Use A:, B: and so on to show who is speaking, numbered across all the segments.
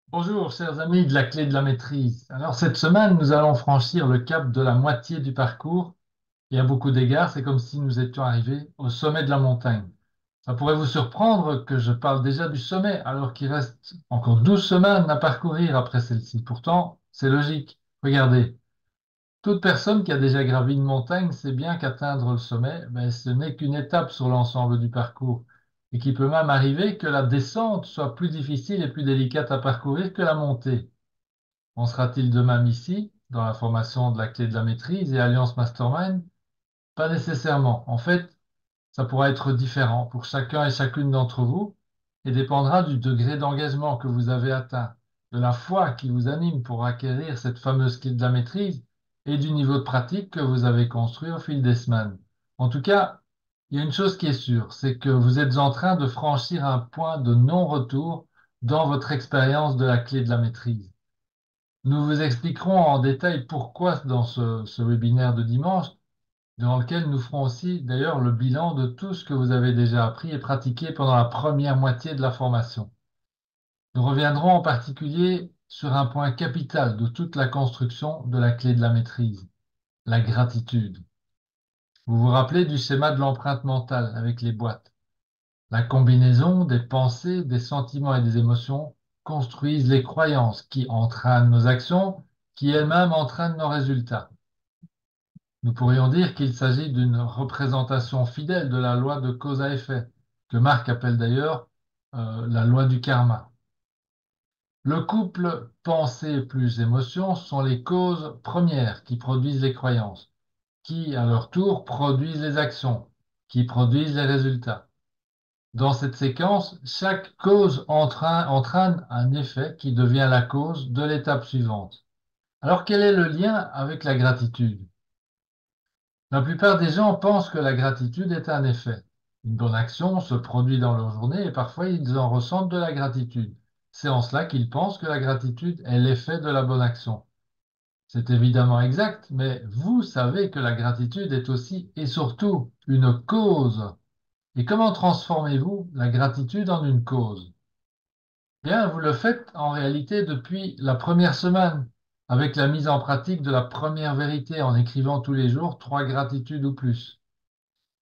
A: Bonjour, chers amis de la clé de la maîtrise. Alors, cette semaine, nous allons franchir le cap de la moitié du parcours et à beaucoup d'égards, c'est comme si nous étions arrivés au sommet de la montagne. Ça pourrait vous surprendre que je parle déjà du sommet alors qu'il reste encore 12 semaines à parcourir après celle-ci. Pourtant, c'est logique. Regardez, toute personne qui a déjà gravi une montagne sait bien qu'atteindre le sommet, ce n'est qu'une étape sur l'ensemble du parcours et qu'il peut même arriver que la descente soit plus difficile et plus délicate à parcourir que la montée. En sera-t-il de même ici, dans la formation de la clé de la maîtrise et Alliance Mastermind? Pas nécessairement. En fait, ça pourra être différent pour chacun et chacune d'entre vous et dépendra du degré d'engagement que vous avez atteint, de la foi qui vous anime pour acquérir cette fameuse clé de la maîtrise et du niveau de pratique que vous avez construit au fil des semaines. En tout cas, il y a une chose qui est sûre, c'est que vous êtes en train de franchir un point de non-retour dans votre expérience de la clé de la maîtrise. Nous vous expliquerons en détail pourquoi dans ce webinaire de dimanche, dans lequel nous ferons aussi d'ailleurs le bilan de tout ce que vous avez déjà appris et pratiqué pendant la première moitié de la formation. Nous reviendrons en particulier sur un point capital de toute la construction de la clé de la maîtrise, la gratitude. Vous vous rappelez du schéma de l'empreinte mentale avec les boîtes. La combinaison des pensées, des sentiments et des émotions construisent les croyances qui entraînent nos actions, qui elles-mêmes entraînent nos résultats. Nous pourrions dire qu'il s'agit d'une représentation fidèle de la loi de cause à effet, que Marc appelle d'ailleurs la loi du karma. Le couple pensée plus émotion sont les causes premières qui produisent les croyances, qui à leur tour produisent les actions, qui produisent les résultats. Dans cette séquence, chaque cause entraîne un effet qui devient la cause de l'étape suivante. Alors quel est le lien avec la gratitude? La plupart des gens pensent que la gratitude est un effet. Une bonne action se produit dans leur journée et parfois ils en ressentent de la gratitude. C'est en cela qu'ils pensent que la gratitude est l'effet de la bonne action. C'est évidemment exact, mais vous savez que la gratitude est aussi et surtout une cause. Et comment transformez-vous la gratitude en une cause? Bien, vous le faites en réalité depuis la première semaine, avec la mise en pratique de la première vérité en écrivant tous les jours trois gratitudes ou plus.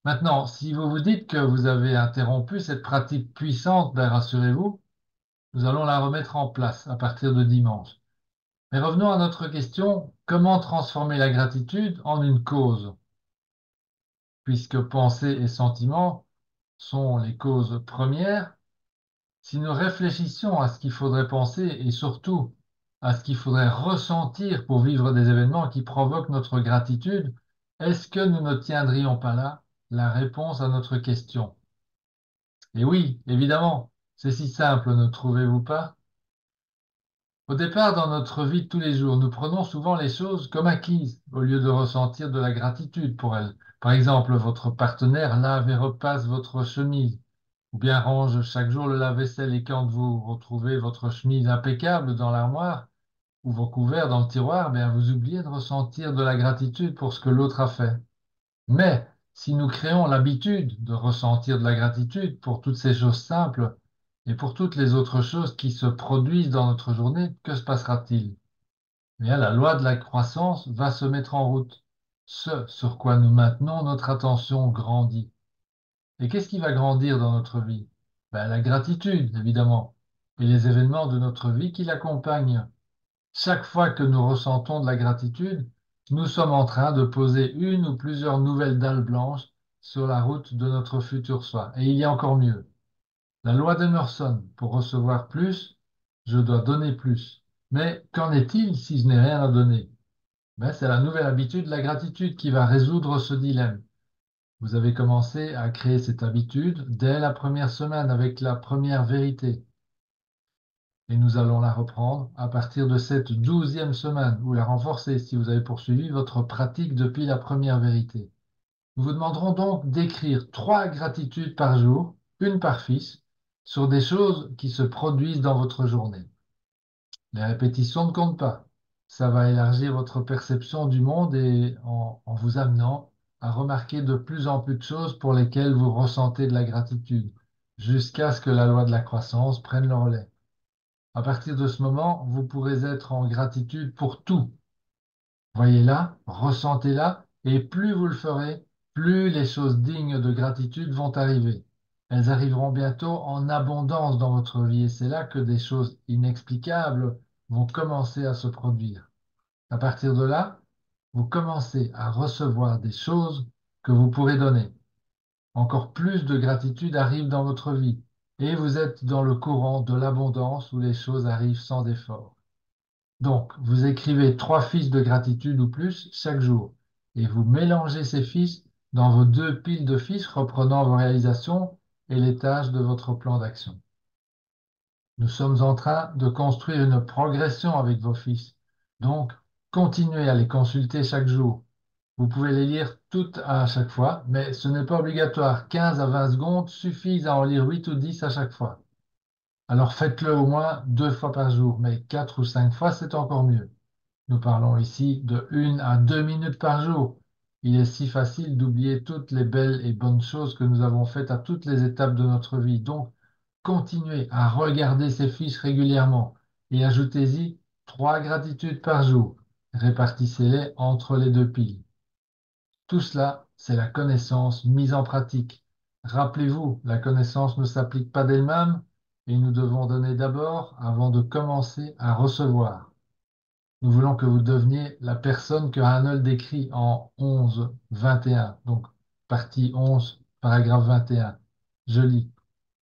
A: Maintenant, si vous vous dites que vous avez interrompu cette pratique puissante, rassurez-vous, nous allons la remettre en place à partir de dimanche. Mais revenons à notre question, comment transformer la gratitude en une cause? Puisque pensée et sentiment sont les causes premières, si nous réfléchissions à ce qu'il faudrait penser et surtout à ce qu'il faudrait ressentir pour vivre des événements qui provoquent notre gratitude, est-ce que nous ne tiendrions pas là la réponse à notre question? Et oui, évidemment, c'est si simple, ne trouvez-vous pas? Au départ, dans notre vie de tous les jours, nous prenons souvent les choses comme acquises au lieu de ressentir de la gratitude pour elles. Par exemple, votre partenaire lave et repasse votre chemise, ou bien range chaque jour le lave-vaisselle et quand vous retrouvez votre chemise impeccable dans l'armoire ou vos couverts dans le tiroir, bien vous oubliez de ressentir de la gratitude pour ce que l'autre a fait. Mais si nous créons l'habitude de ressentir de la gratitude pour toutes ces choses simples et pour toutes les autres choses qui se produisent dans notre journée, que se passera-t-il? Eh bien, la loi de la croissance va se mettre en route. Ce sur quoi nous maintenons notre attention grandit. Et qu'est-ce qui va grandir dans notre vie? La gratitude, évidemment, et les événements de notre vie qui l'accompagnent. Chaque fois que nous ressentons de la gratitude, nous sommes en train de poser une ou plusieurs nouvelles dalles blanches sur la route de notre futur soi. Et il y a encore mieux. La loi d'Emerson, pour recevoir plus, je dois donner plus. Mais qu'en est-il si je n'ai rien à donner? C'est la nouvelle habitude, la gratitude, qui va résoudre ce dilemme. Vous avez commencé à créer cette habitude dès la première semaine avec la première vérité. Et nous allons la reprendre à partir de cette 12e semaine ou la renforcer si vous avez poursuivi votre pratique depuis la première vérité. Nous vous demanderons donc d'écrire trois gratitudes par jour, une par fils, sur des choses qui se produisent dans votre journée. Les répétitions ne comptent pas. Ça va élargir votre perception du monde et en vous amenant à remarquer de plus en plus de choses pour lesquelles vous ressentez de la gratitude, jusqu'à ce que la loi de la croissance prenne le relais. À partir de ce moment, vous pourrez être en gratitude pour tout. Voyez-la, ressentez-la, et plus vous le ferez, plus les choses dignes de gratitude vont arriver. Elles arriveront bientôt en abondance dans votre vie, et c'est là que des choses inexplicables vont commencer à se produire. À partir de là, vous commencez à recevoir des choses que vous pourrez donner. Encore plus de gratitude arrive dans votre vie, et vous êtes dans le courant de l'abondance où les choses arrivent sans effort. Donc, vous écrivez 3 fiches de gratitude ou plus chaque jour et vous mélangez ces fiches dans vos 2 piles de fiches reprenant vos réalisations et les tâches de votre plan d'action. Nous sommes en train de construire une progression avec vos fiches. Donc, continuez à les consulter chaque jour. Vous pouvez les lire toutes à chaque fois, mais ce n'est pas obligatoire. 15 à 20 secondes suffisent à en lire 8 ou 10 à chaque fois. Alors faites-le au moins 2 fois par jour, mais 4 ou 5 fois, c'est encore mieux. Nous parlons ici de 1 à 2 minutes par jour. Il est si facile d'oublier toutes les belles et bonnes choses que nous avons faites à toutes les étapes de notre vie. Donc, continuez à regarder ces fiches régulièrement et ajoutez-y 3 gratitudes par jour. Répartissez-les entre les 2 piles. Tout cela, c'est la connaissance mise en pratique. Rappelez-vous, la connaissance ne s'applique pas d'elle-même et nous devons donner d'abord avant de commencer à recevoir. Nous voulons que vous deveniez la personne que Arnold décrit en 11-21, donc partie 11, paragraphe 21. Je lis.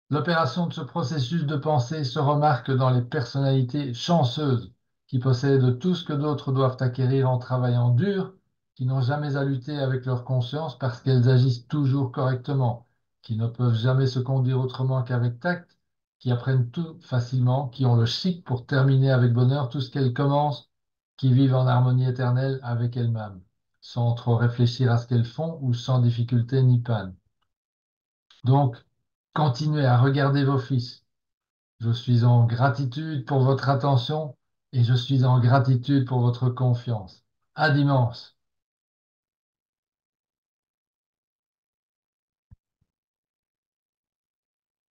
A: L'opération de ce processus de pensée se remarque dans les personnalités chanceuses qui possèdent tout ce que d'autres doivent acquérir en travaillant dur, qui n'ont jamais à lutter avec leur conscience parce qu'elles agissent toujours correctement, qui ne peuvent jamais se conduire autrement qu'avec tact, qui apprennent tout facilement, qui ont le chic pour terminer avec bonheur tout ce qu'elles commencent, qui vivent en harmonie éternelle avec elles-mêmes, sans trop réfléchir à ce qu'elles font ou sans difficulté ni panne. Donc, continuez à regarder vos fils. Je suis en gratitude pour votre attention et je suis en gratitude pour votre confiance. À dimanche.